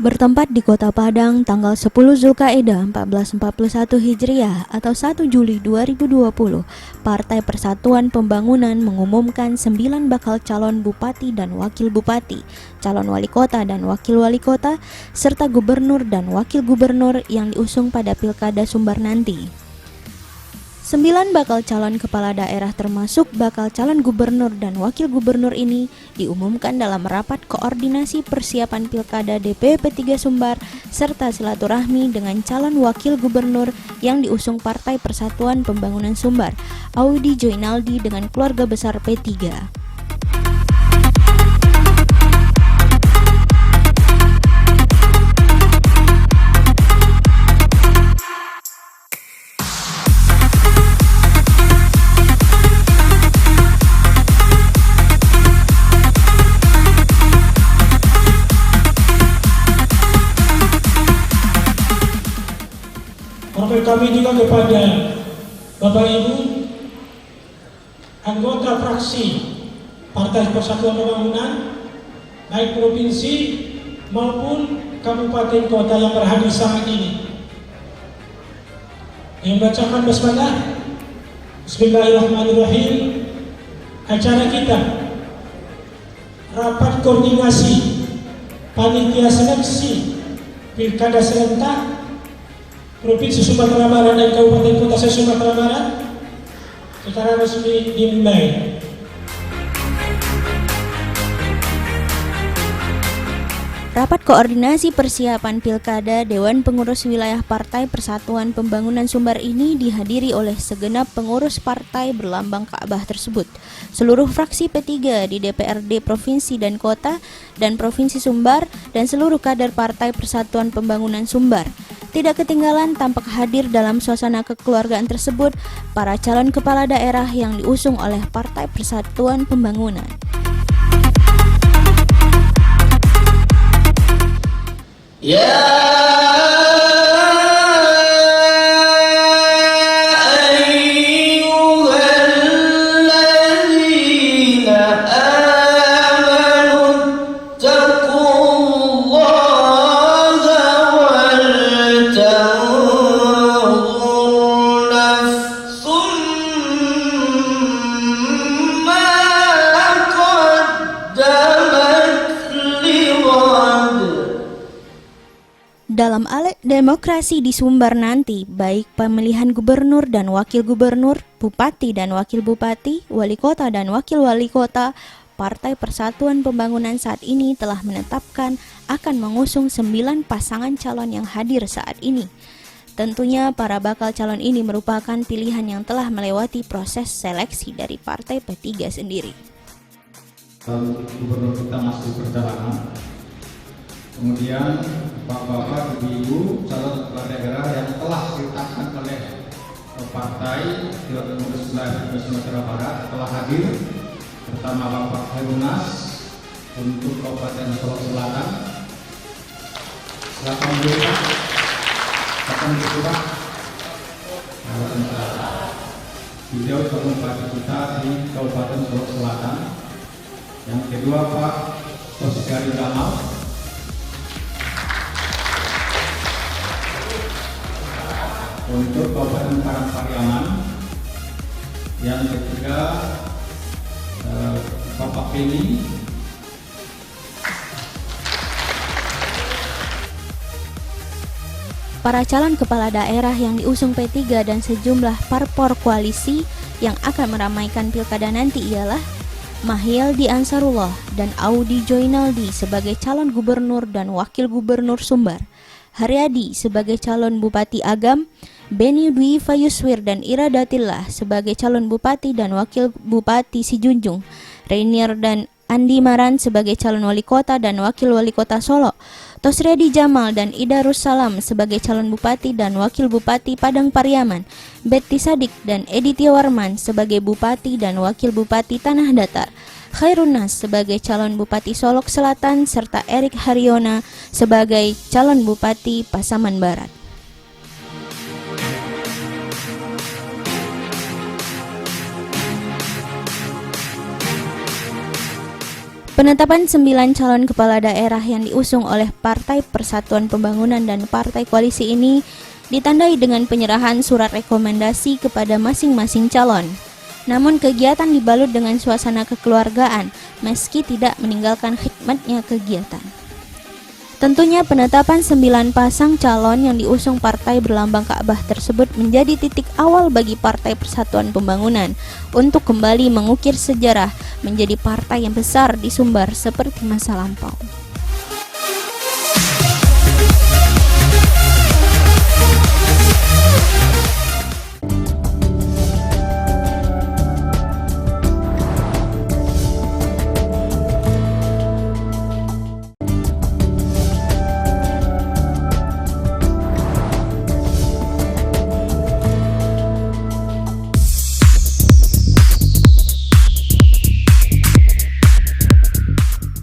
Bertempat di Kota Padang tanggal 10 Zulkaidah 1441 Hijriah atau 1 Juli 2020, Partai Persatuan Pembangunan mengumumkan 9 bakal calon bupati dan wakil bupati, calon wali kota dan wakil wali kota, serta gubernur dan wakil gubernur yang diusung pada Pilkada Sumbar nanti. 9 bakal calon kepala daerah termasuk bakal calon gubernur dan wakil gubernur ini diumumkan dalam rapat koordinasi persiapan Pilkada DPP 3 Sumbar serta silaturahmi dengan calon wakil gubernur yang diusung Partai Persatuan Pembangunan Sumbar, Audi Joinaldi dengan keluarga besar P3. Kami juga kepada Bapak Ibu anggota fraksi Partai Persatuan Pembangunan baik provinsi maupun kabupaten kota yang berhadir saat ini. Yang membacakan basmalah. Bismillahirrahmanirrahim. Acara kita rapat koordinasi panitia seleksi Pilkada serentak Provinsi Sumatera Barat dan Kabupaten Kota Sumatera Barat secara resmi dimulai. Rapat koordinasi persiapan Pilkada Dewan Pengurus Wilayah Partai Persatuan Pembangunan Sumbar ini dihadiri oleh segenap pengurus partai berlambang Ka'bah tersebut, seluruh fraksi P3 di DPRD Provinsi dan Kota dan Provinsi Sumbar, dan seluruh kader Partai Persatuan Pembangunan Sumbar. Tidak ketinggalan tampak hadir dalam suasana kekeluargaan tersebut para calon kepala daerah yang diusung oleh Partai Persatuan Pembangunan. Dalam alek demokrasi di Sumbar nanti, baik pemilihan gubernur dan wakil gubernur, bupati dan wakil bupati, wali kota dan wakil wali kota, Partai Persatuan Pembangunan saat ini telah menetapkan akan mengusung 9 pasangan calon yang hadir saat ini. Tentunya para bakal calon ini merupakan pilihan yang telah melewati proses seleksi dari Partai P3 sendiri. Gubernur kita masih perjalanan. Kemudian Bapak-bapak, Ibu-ibu, calon kepala daerah yang telah ditetapkan oleh Partai Dewan Pengurus Wilayah Sumatera Barat telah hadir, pertama Bapak Herunas untuk Kabupaten Solok Selatan. Silakan dulu Pak. Silakan dulu Pak. Beliau calon bupati kita di Kabupaten Solok Selatan. Yang kedua Pak Tosigari Gamal. Untuk Kabupaten Parangpariaman. Yang ketiga Bapak Beni. Para calon kepala daerah yang diusung P3 dan sejumlah parpor koalisi yang akan meramaikan pilkada nanti ialah Mahyildi Ansarullah dan Audi Joinaldi sebagai calon gubernur dan wakil gubernur Sumbar, Haryadi sebagai calon bupati Agam, Beni Dwi Fayuswir dan Ira Datillah sebagai calon bupati dan wakil bupati Sijunjung, Rainier dan Andi Maran sebagai calon wali kota dan wakil wali kota Solo, Tosredi Jamal dan Ida Russalam sebagai calon bupati dan wakil bupati Padang Pariaman, Betty Sadik dan Editya Warman sebagai bupati dan wakil bupati Tanah Datar, Khairunas sebagai calon bupati Solok Selatan, serta Erik Haryona sebagai calon bupati Pasaman Barat. Penetapan 9 calon kepala daerah yang diusung oleh Partai Persatuan Pembangunan dan Partai Koalisi ini ditandai dengan penyerahan surat rekomendasi kepada masing-masing calon. Namun kegiatan dibalut dengan suasana kekeluargaan meski tidak meninggalkan hikmatnya kegiatan. Tentunya penetapan 9 pasang calon yang diusung partai berlambang Ka'bah tersebut menjadi titik awal bagi Partai Persatuan Pembangunan untuk kembali mengukir sejarah menjadi partai yang besar di Sumbar seperti masa lampau.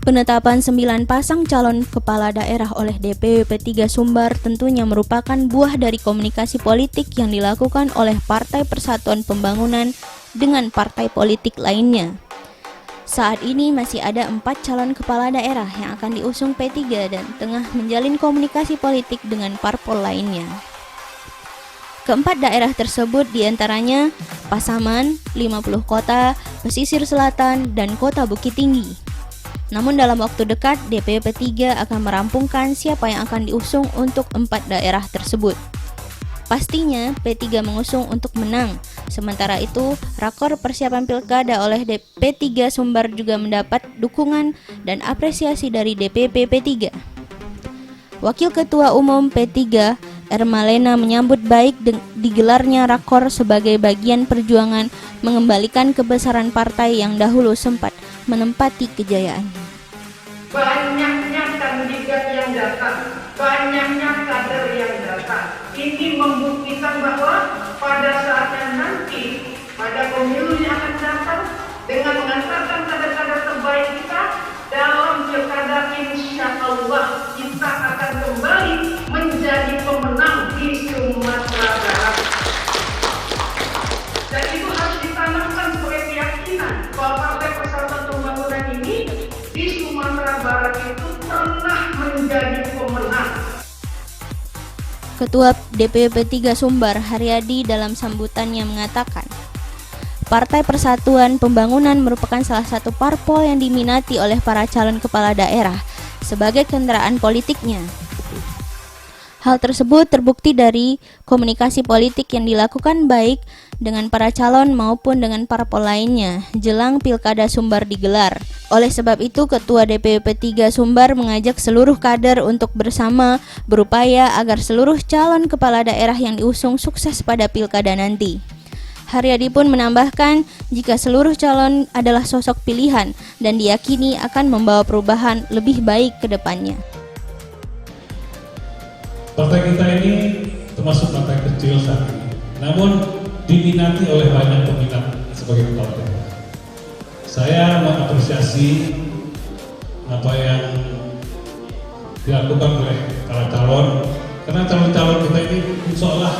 Penetapan 9 pasang calon kepala daerah oleh DPW P3 Sumbar tentunya merupakan buah dari komunikasi politik yang dilakukan oleh Partai Persatuan Pembangunan dengan partai politik lainnya. Saat ini masih ada 4 calon kepala daerah yang akan diusung P3 dan tengah menjalin komunikasi politik dengan parpol lainnya. Keempat daerah tersebut diantaranya Pasaman, 50 Kota, Pesisir Selatan, dan Kota Bukit Tinggi. Namun dalam waktu dekat, DPW P3 akan merampungkan siapa yang akan diusung untuk 4 daerah tersebut. Pastinya P3 mengusung untuk menang. Sementara itu, rakor persiapan pilkada oleh P3 Sumbar juga mendapat dukungan dan apresiasi dari DPP P3. Wakil Ketua Umum P3, Ermalena menyambut baik digelarnya rakor sebagai bagian perjuangan mengembalikan kebesaran partai yang dahulu sempat menempati kejayaannya. Banyaknya kandidat yang datang, banyaknya kader yang datang. Ini membuktikan bahwa pada saatnya nanti, pada pemilu yang akan datang, dengan mengantarkan kader-kader terbaik kita dalam pilkada, insya Allah kita akan kembali menjadi pemenang di Sumatera Barat. Dan itu harus ditanamkan sebagai keyakinan bahwa Partai Persatuan Pembangunan ini di Sumatera Barat itu pernah menjadi pemenang. Ketua DPW P3 Sumbar, Haryadi, dalam sambutannya mengatakan, Partai Persatuan Pembangunan merupakan salah satu parpol yang diminati oleh para calon kepala daerah sebagai kendaraan politiknya. Hal tersebut terbukti dari komunikasi politik yang dilakukan baik dengan para calon maupun dengan parpol lainnya jelang Pilkada Sumbar digelar. Oleh sebab itu, Ketua DPW P3 Sumbar mengajak seluruh kader untuk bersama berupaya agar seluruh calon kepala daerah yang diusung sukses pada Pilkada nanti. Haryadi pun menambahkan jika seluruh calon adalah sosok pilihan dan diyakini akan membawa perubahan lebih baik ke depannya. Partai kita ini termasuk partai kecil saat ini, namun diminati oleh banyak peminat sebagai partai. Saya mengapresiasi apa yang dilakukan oleh para calon, karena calon-calon kita ini insya Allah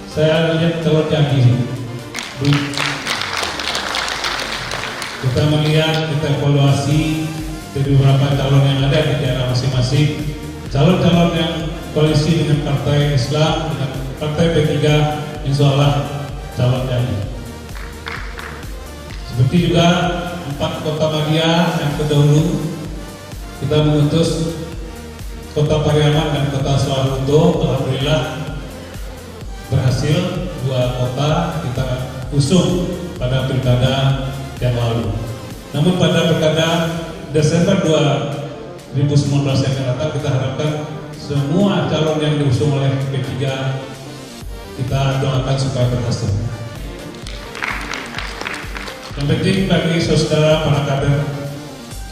saya lihat calon yang kita melihat, kita evaluasi dari beberapa calon yang ada di daerah masing-masing. Calon-calon yang koalisi dengan partai Islam, dengan partai P3, insya Allah calon jadi. Seperti juga 4 kota Madia yang terdahulu, kita mengutus kota Pariaman dan kota Sawalunto. Alhamdulillah berhasil 2 kota kita usung pada pilkada yang lalu. Namun pada pilkada Desember 2019 yang akan datang, kita harapkan semua calon yang diusung oleh P3 kita doakan supaya berhasil. Yang penting bagi saudara para kader,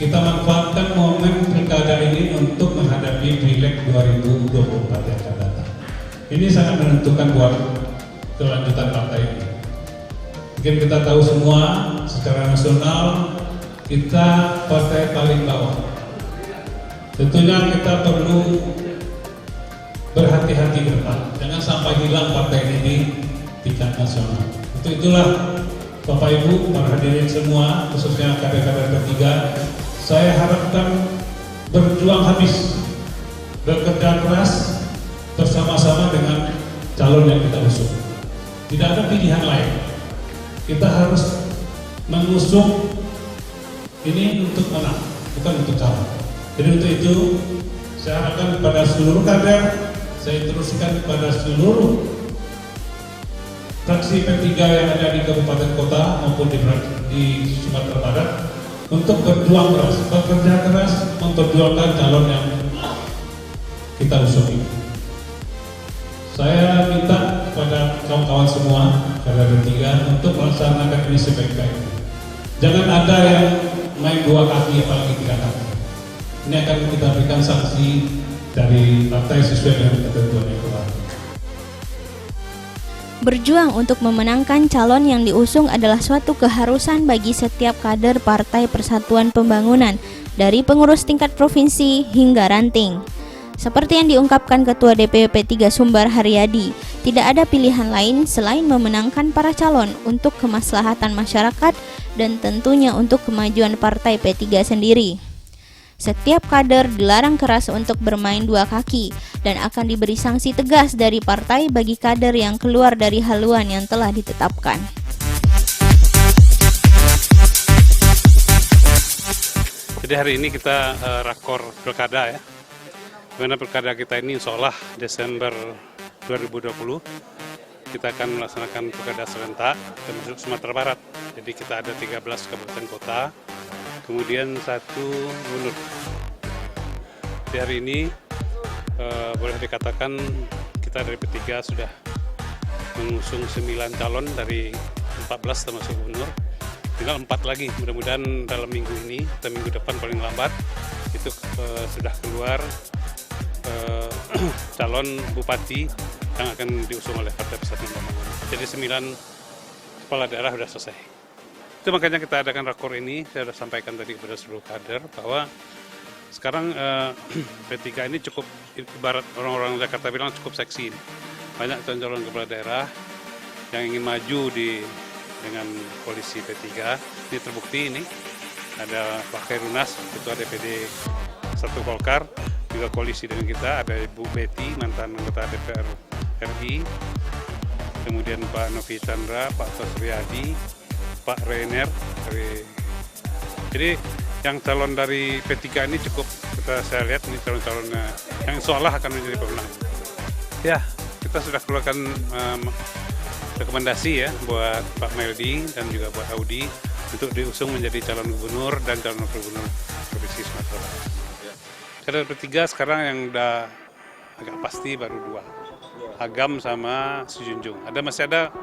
kita manfaatkan momen pilkada ini untuk menghadapi Pileg 2024 yang akan datang. Ini sangat menentukan buat kelanjutan partai ini. Mungkin kita tahu semua secara nasional kita partai paling bawah. Tentunya kita perlu berhati-hati ke depan, jangan sampai hilang partai ini di tingkat nasional. Itulah Bapak Ibu, para hadirin semua, khususnya kader-kader P3, saya harapkan berjuang habis, bekerja keras bersama-sama dengan calon yang kita usung. Tidak ada pilihan lain. Kita harus mengusung ini untuk menang, bukan untuk kalah. Jadi untuk itu saya harapkan kepada seluruh kader, saya teruskan kepada seluruh fraksi P3 yang ada di kabupaten kota maupun di Sumatera Barat untuk berjuang keras, bekerja keras memperjuangkan calon yang kita usung ini. Saya minta kepada kawan-kawan semua kader P3 untuk melaksanakan ini sebaik-baiknya. Jangan ada yang main dua kaki apalagi tiga kaki. Ini akan kita berikan sanksi dari partai sesuai dengan ketentuan yang berlaku. Berjuang untuk memenangkan calon yang diusung adalah suatu keharusan bagi setiap kader Partai Persatuan Pembangunan, dari pengurus tingkat provinsi hingga ranting. Seperti yang diungkapkan Ketua DPW P3 Sumbar Haryadi, tidak ada pilihan lain selain memenangkan para calon untuk kemaslahatan masyarakat dan tentunya untuk kemajuan Partai P3 sendiri. Setiap kader dilarang keras untuk bermain dua kaki dan akan diberi sanksi tegas dari partai bagi kader yang keluar dari haluan yang telah ditetapkan. Jadi hari ini kita rakor pilkada ya. Dimana pilkada kita ini insya Allah Desember 2020 kita akan melaksanakan pilkada serentak termasuk Sumatera Barat. Jadi kita ada 13 kabupaten kota, kemudian 1 gubernur. Di hari ini boleh dikatakan kita dari P3 sudah mengusung 9 calon dari 14 termasuk gubernur. Tinggal 4 lagi, mudah-mudahan dalam minggu ini atau minggu depan paling lambat itu sudah keluar calon bupati yang akan diusung oleh Partai Persatuan Pembangunan. Jadi 9 kepala daerah sudah selesai. Itu makanya kita adakan rakor ini. Saya sudah sampaikan tadi kepada seluruh kader bahwa sekarang P3 ini cukup, ibarat orang-orang Jakarta bilang cukup seksi. Banyak calon kepala daerah yang ingin maju dengan koalisi P3. Ini terbukti ini. Ada Pak Khairunas, Ketua DPD 1 Golkar, juga koalisi dengan kita. Ada Ibu Betty, mantan anggota DPR RI. Kemudian Pak Novi Chandra, Pak Tosriadi, Pak Reiner. Jadi yang calon dari P3 ini cukup, saya lihat ini calon-calonnya yang seolah akan menjadi pemenang. Ya, kita sudah keluarkan rekomendasi ya buat Pak Meldi dan juga buat Audi untuk diusung menjadi calon gubernur dan calon wakil gubernur Provinsi Sumatera Barat. Kader P3 sekarang yang udah agak pasti baru 2, Agam sama Sujunjung. Masih ada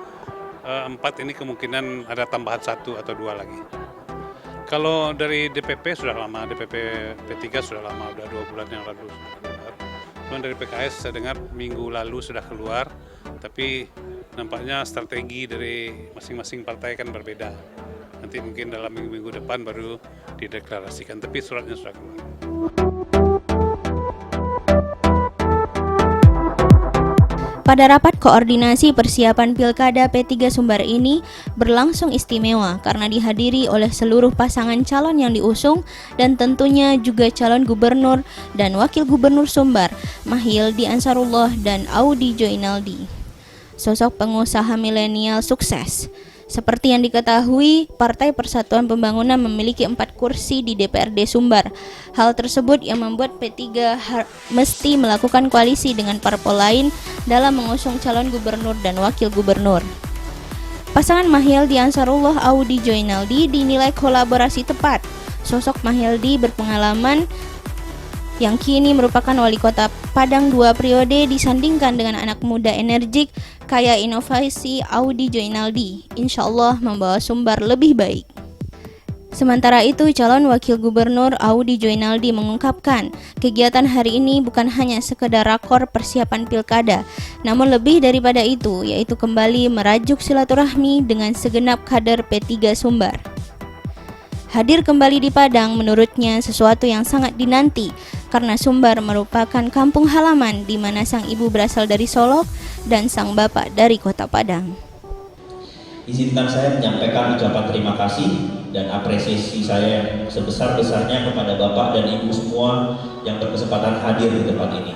4 ini kemungkinan ada tambahan 1 atau 2 lagi. Kalau dari DPP sudah lama, DPP P3 sudah lama, udah 2 bulan yang lalu sudah keluar. Cuman dari PKS saya dengar minggu lalu sudah keluar, tapi nampaknya strategi dari masing-masing partai kan berbeda. Nanti mungkin dalam minggu-minggu depan baru dideklarasikan, tapi suratnya sudah keluar. Pada rapat koordinasi persiapan Pilkada P3 Sumbar ini berlangsung istimewa karena dihadiri oleh seluruh pasangan calon yang diusung dan tentunya juga calon gubernur dan wakil gubernur Sumbar, Mahyildi Ansarullah dan Audi Joinaldi. Sosok pengusaha milenial sukses. Seperti yang diketahui, Partai Persatuan Pembangunan memiliki 4 kursi di DPRD Sumbar. Hal tersebut yang membuat P3 mesti melakukan koalisi dengan parpol lain dalam mengusung calon gubernur dan wakil gubernur. Pasangan Mahyildi Ansarullah Audi Joinaldi dinilai kolaborasi tepat. Sosok Mahyildi berpengalaman yang kini merupakan wali kota Padang 2 periode disandingkan dengan anak muda energik kaya inovasi Audi Joinaldi, insya Allah membawa Sumbar lebih baik. Sementara itu, calon wakil gubernur Audi Joinaldi mengungkapkan kegiatan hari ini bukan hanya sekedar rakor persiapan pilkada, namun lebih daripada itu, yaitu kembali merajuk silaturahmi dengan segenap kader P3 Sumbar. Hadir kembali di Padang menurutnya sesuatu yang sangat dinanti karena Sumbar merupakan kampung halaman di mana sang ibu berasal dari Solok dan sang bapak dari kota Padang. Izinkan saya menyampaikan ucapan terima kasih dan apresiasi saya yang sebesar-besarnya kepada Bapak dan Ibu semua yang berkesempatan hadir di tempat ini,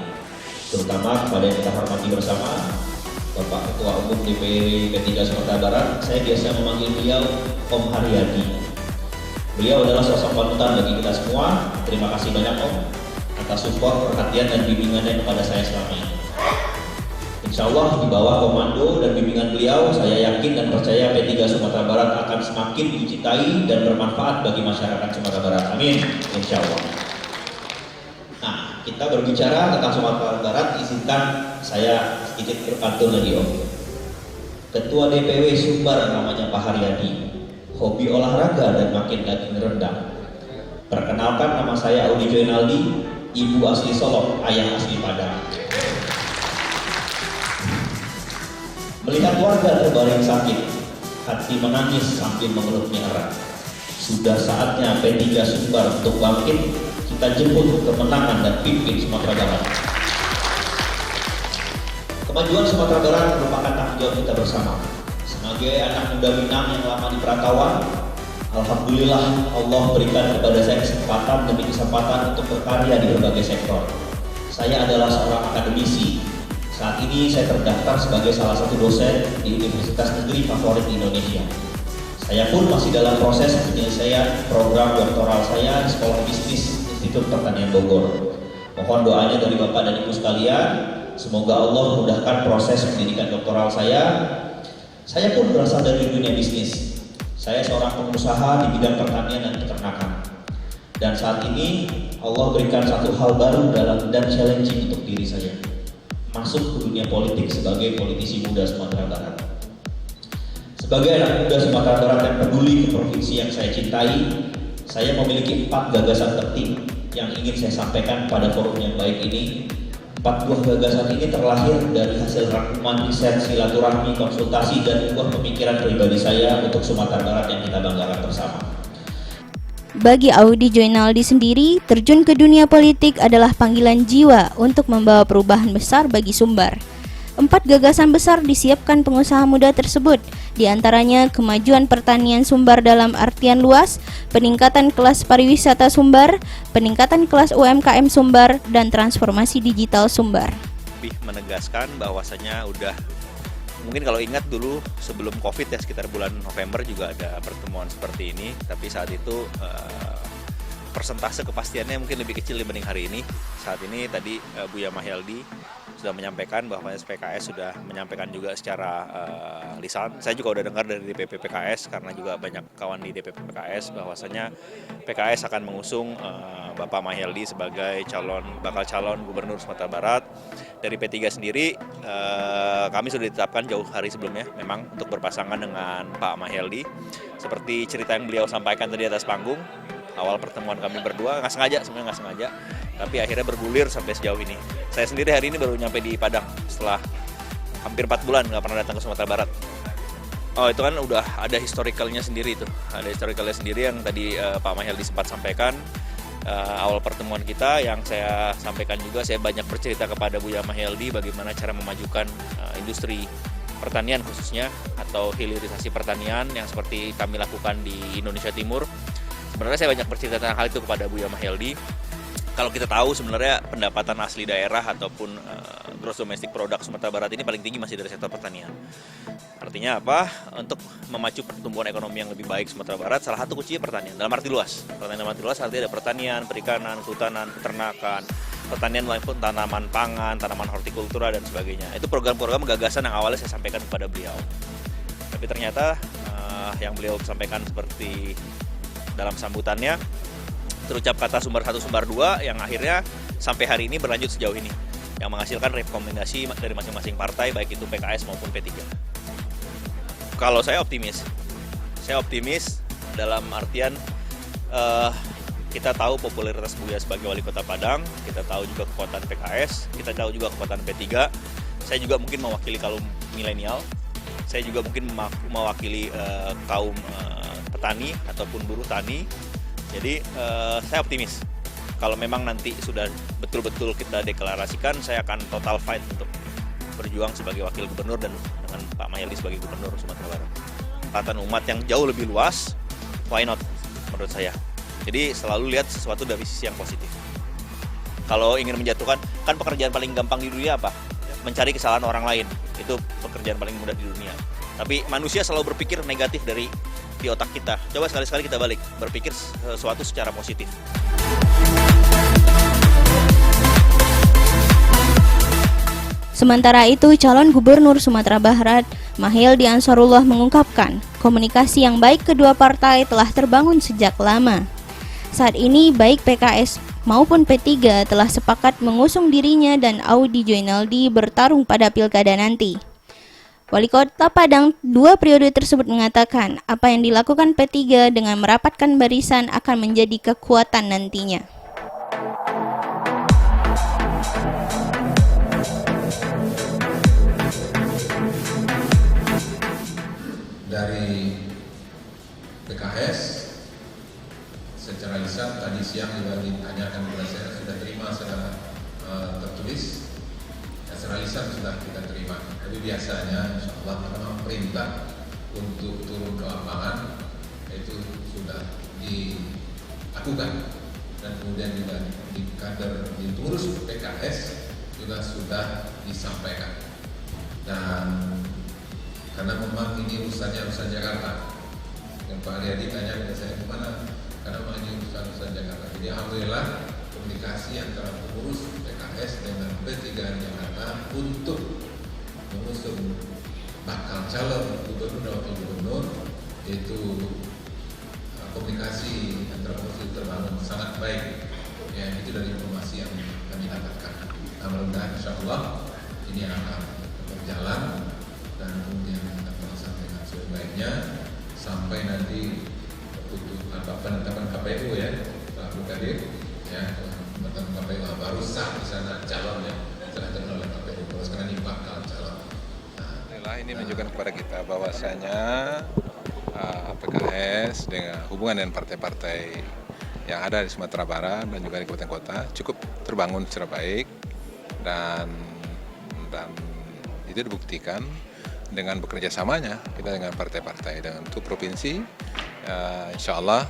terutama kepada yang kita hormati bersama Bapak Ketua Umum DPW P3 Sumatera Barat. Saya biasa memanggil beliau Om Haryadi. Beliau adalah sosok panutan bagi kita semua. Terima kasih banyak Om atas support, perhatian dan bimbingannya kepada saya selama ini. Insya Allah di bawah komando dan bimbingan beliau, saya yakin dan percaya P3 Sumatera Barat akan semakin dicintai dan bermanfaat bagi masyarakat Sumatera Barat. Amin. Insya Allah. Nah, kita berbicara tentang Sumatera Barat, izinkan saya sedikit berpantun lagi Om. Ketua DPW Sumbar namanya Pak Haryadi, hobi olahraga dan makin daging rendang. Perkenalkan, nama saya Audi Joinaldi, ibu asli Solok, ayah asli Padang. Melihat warga terbaring sakit, hati menangis sambil memeluknya erat. Sudah saatnya P3 Sumbar untuk bangkit, kita jemput kemenangan dan pimpin Sumatera Barat. Kemajuan Sumatera Barat merupakan tanggung jawab kita bersama. Sebagai anak muda Minang yang lama di perantauan, alhamdulillah Allah berikan kepada saya kesempatan demi kesempatan untuk berkarya di berbagai sektor. Saya adalah seorang akademisi. Saat ini saya terdaftar sebagai salah satu dosen di Universitas Negeri favorit di Indonesia. Saya pun masih dalam proses penyelesaian program doktoral saya di Sekolah Bisnis Institut Pertanian Bogor. Mohon doanya dari Bapak dan Ibu sekalian, semoga Allah memudahkan proses pendidikan doktoral saya. Saya pun berasal dari dunia bisnis. Saya seorang pengusaha di bidang pertanian dan peternakan. Dan saat ini Allah berikan satu hal baru dan challenging untuk diri saya. Masuk ke dunia politik sebagai politisi muda Sumatera Barat. Sebagai anak muda Sumatera Barat yang peduli ke provinsi yang saya cintai, saya memiliki 4 gagasan penting yang ingin saya sampaikan pada forum yang baik ini. 4 buah gagasan ini terlahir dari hasil rangkuman riset, silaturahmi, konsultasi, dan buah pemikiran pribadi saya untuk Sumatera Barat yang kita banggakan bersama. Bagi Audi Joinaldi sendiri, terjun ke dunia politik adalah panggilan jiwa untuk membawa perubahan besar bagi Sumbar. 4 gagasan besar disiapkan pengusaha muda tersebut, diantaranya kemajuan pertanian Sumbar dalam artian luas, peningkatan kelas pariwisata Sumbar, peningkatan kelas UMKM Sumbar, dan transformasi digital Sumbar. Lebih menegaskan bahwasanya udah, mungkin kalau ingat dulu sebelum Covid ya, sekitar bulan November juga ada pertemuan seperti ini, tapi saat itu persentase kepastiannya mungkin lebih kecil dibanding hari ini. Saat ini tadi Buya Mahyaldi sudah menyampaikan bahwa PKS sudah menyampaikan juga secara lisan. Saya juga udah dengar dari DPP PKS karena juga banyak kawan di DPP PKS bahwasanya PKS akan mengusung Bapak Mahyaldi sebagai bakal calon gubernur Sumatera Barat. Dari P3 sendiri kami sudah ditetapkan jauh hari sebelumnya memang untuk berpasangan dengan Pak Mahyaldi. Seperti cerita yang beliau sampaikan tadi atas panggung, awal pertemuan kami berdua sebenarnya nggak sengaja, tapi akhirnya bergulir sampai sejauh ini. Saya sendiri hari ini baru nyampe di Padang setelah hampir 4 bulan nggak pernah datang ke Sumatera Barat. Oh, itu kan udah ada historicalnya sendiri tuh, ada historicalnya sendiri yang tadi Pak Mahyaldi sempat sampaikan awal pertemuan kita. Yang saya sampaikan juga, saya banyak bercerita kepada Buya Mahyaldi bagaimana cara memajukan industri pertanian khususnya, atau hilirisasi pertanian yang seperti kami lakukan di Indonesia Timur. Sebenarnya saya banyak bercerita tentang hal itu kepada Buya Mahyaldi. Kalau kita tahu sebenarnya pendapatan asli daerah ataupun gross domestic product Sumatera Barat ini paling tinggi masih dari sektor pertanian. Artinya apa? Untuk memacu pertumbuhan ekonomi yang lebih baik Sumatera Barat, salah satu kuncinya pertanian dalam arti luas. Pertanian dalam arti luas artinya ada pertanian, perikanan, kehutanan, peternakan, pertanian maupun tanaman pangan, tanaman hortikultura dan sebagainya. Itu program-program gagasan yang awalnya saya sampaikan kepada beliau. Tapi ternyata yang beliau sampaikan seperti dalam sambutannya, terucap kata Sumbar 1, Sumbar 2 yang akhirnya sampai hari ini berlanjut sejauh ini, yang menghasilkan rekomendasi dari masing-masing partai baik itu PKS maupun P3. Kalau saya optimis dalam artian kita tahu popularitas Buya sebagai wali kota Padang, kita tahu juga kekuatan PKS, kita tahu juga kekuatan P3. Saya juga mungkin mewakili kaum milenial, saya juga mungkin mewakili kaum petani ataupun buruh tani. Jadi saya optimis kalau memang nanti sudah betul-betul kita deklarasikan, saya akan total fight untuk berjuang sebagai wakil gubernur dan dengan Pak Mahyaldi sebagai gubernur Sumatera Barat. Kesempatan umat yang jauh lebih luas, why not? menurut saya. Jadi selalu lihat sesuatu dari sisi yang positif. Kalau ingin menjatuhkan, kan pekerjaan paling gampang di dunia apa? Mencari kesalahan orang lain. Itu pekerjaan paling mudah di dunia. Tapi manusia selalu berpikir negatif di otak kita. Coba sekali-sekali kita balik, berpikir sesuatu secara positif. Sementara itu, calon gubernur Sumatera Barat, Mahildi Ansarullah mengungkapkan, komunikasi yang baik kedua partai telah terbangun sejak lama. Saat ini, baik PKS maupun P3 telah sepakat mengusung dirinya dan Audi Joinaldi bertarung pada pilkada nanti. Wali Kota Padang 2 periode tersebut mengatakan, apa yang dilakukan P3 dengan merapatkan barisan akan menjadi kekuatan nantinya. Dari PKS secara lisan tadi siang juga ditanyakan kepada saya, sudah terima secara tertulis ya, secara lisan sudah kita terima, tapi biasanya insya Allah karena perintah untuk turun ke lapangan itu sudah dilakukan, dan kemudian juga di kader di pengurus PKS juga sudah disampaikan. Dan karena memang ini urusannya Jakarta, yang Pak Ariadi tanya kepada saya kemana, karena memang ini urusan Jakarta. Jadi alhamdulillah komunikasi antara pengurus PKS dengan P3 Jakarta untuk mengusung bakal calon gubernur dan wakil gubernur itu komunikasi antara pengurus itu terbangun sangat baik. Ya, itu dari informasi yang kami dapatkan. Nah, mudah-mudahan insya-Allah ini akan berjalan dan kemudian akan terlaksana dengan sebaiknya sampai nanti penetapan KPU ya, Pak Bukadir ya, penetapan KPU baru sah di sana calonnya setelah terkenal oleh KPU, terus karena ini bakal calon. Ini menunjukkan kepada kita bahwasanya PKS dengan hubungan dengan partai-partai yang ada di Sumatera Barat dan juga di kabupaten kota cukup terbangun secara baik, dan itu dibuktikan dengan bekerja samanya kita dengan partai-partai, dengan untuk provinsi insya Allah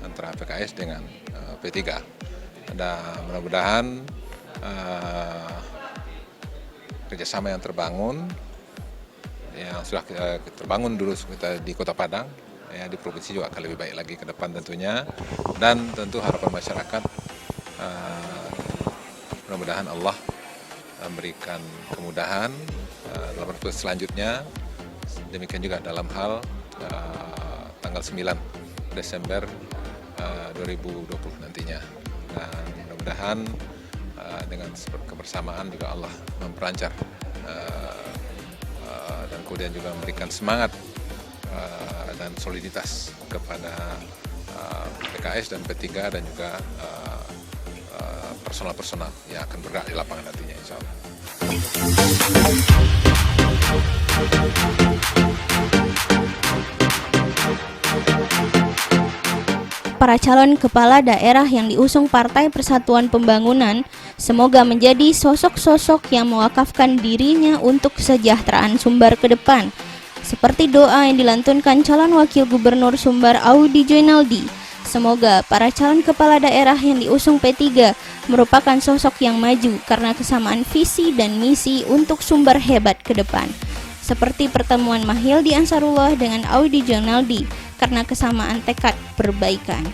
antara PKS dengan P3, dan mudah-mudahan kerjasama yang terbangun yang sudah terbangun dulu kita di Kota Padang ya, di provinsi juga akan lebih baik lagi ke depan tentunya, dan tentu harapan masyarakat mudah-mudahan Allah memberikan kemudahan dalam proses selanjutnya. Demikian juga dalam hal tanggal 9 Desember 2020 nantinya. Dan mudah-mudahan dengan kebersamaan juga Allah memperancar dan kemudian juga memberikan semangat dan soliditas kepada PKS dan P3 dan juga personal-personal yang akan bergerak di lapangan nantinya insya Allah. Para calon kepala daerah yang diusung Partai Persatuan Pembangunan semoga menjadi sosok-sosok yang mewakafkan dirinya untuk kesejahteraan Sumbar ke depan. Seperti doa yang dilantunkan calon wakil gubernur Sumbar Audi Joinaldi. Semoga para calon kepala daerah yang diusung P3 merupakan sosok yang maju karena kesamaan visi dan misi untuk Sumbar hebat ke depan. Seperti pertemuan Mahildi Ansarullah dengan Audi Joinaldi karena kesamaan tekad perbaikan.